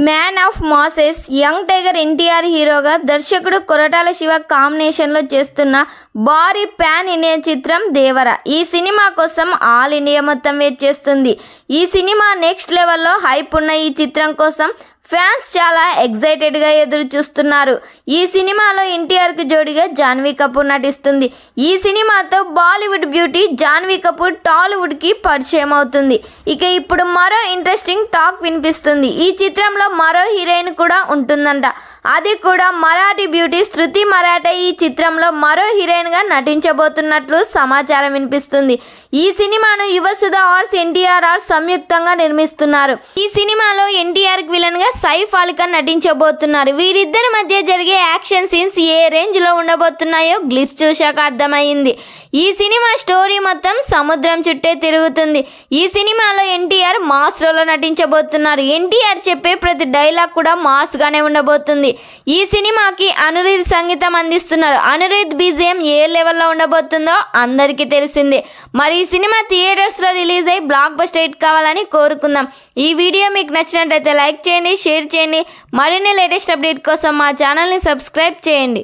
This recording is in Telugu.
Man of masses young tiger NTR హీరోగా దర్శకుడు కొరటాల శివ కాంబినేషన్లో చేస్తున్న భారీ ప్యాన్ ఇండియా చిత్రం దేవర. ఈ సినిమా కోసం ఆల్ ఇండియా మొత్తం వెయిట్ చేస్తుంది. ఈ సినిమా నెక్స్ట్ లెవెల్లో హైప్ ఉన్న ఈ చిత్రం కోసం ఫ్యాన్స్ చాలా ఎక్సైటెడ్గా ఎదురు చూస్తున్నారు. ఈ సినిమాలో ఎన్టీఆర్కి జోడిగా జాన్వీ కపూర్ నటిస్తుంది. ఈ సినిమాతో బాలీవుడ్ బ్యూటీ జాన్వీ కపూర్ టాలీవుడ్కి పరిచయం అవుతుంది. ఇక ఇప్పుడు మరో ఇంట్రెస్టింగ్ టాక్ వినిపిస్తుంది. ఈ చిత్రంలో మరో హీరోయిన్ కూడా ఉంటుందంట. అది కూడా మరాఠీ బ్యూటీ శృతి మరాఠే ఈ చిత్రంలో మరో హీరోయిన్గా నటించబోతున్నట్లు సమాచారం వినిపిస్తుంది. ఈ సినిమాను యువసుధ ఆర్ట్స్ ఎన్టీఆర్ ఆర్ట్స్ సంయుక్తంగా నిర్మిస్తున్నారు. ఈ సినిమాలో ఎన్టీఆర్కి విలన్గా సైఫ్ అలీ ఖాన్ నటించబోతున్నారు. వీరిద్దరి మధ్య జరిగే యాక్షన్ సీన్స్ ఏ రేంజ్లో ఉండబోతున్నాయో గ్లిప్స్ చూశాక అర్థమైంది. ఈ సినిమా స్టోరీ మొత్తం సముద్రం చుట్టే తిరుగుతుంది. ఈ సినిమాలో ఎన్టీఆర్ మాస్ రోల్లో నటించబోతున్నారు. ఎన్టీఆర్ చెప్పే ప్రతి డైలాగ్ కూడా మాస్గానే ఉండబోతుంది. ఈ సినిమాకి అనిరుద్ సంగీతం అందిస్తున్నారు. అనిరుద్ బీజిఎం ఏ లెవెల్లో ఉండబోతుందో అందరికీ తెలిసిందే. మరి ఈ సినిమా థియేటర్స్లో రిలీజ్ అయ్యి బ్లాక్ బస్టర్ హిట్ కావాలని కోరుకుందాం. ఈ వీడియో మీకు నచ్చినట్లయితే లైక్ చేయండి, షేర్ చేయండి. మరిన్ని లేటెస్ట్ అప్డేట్ కోసం మా ఛానల్ని సబ్స్క్రైబ్ చేయండి.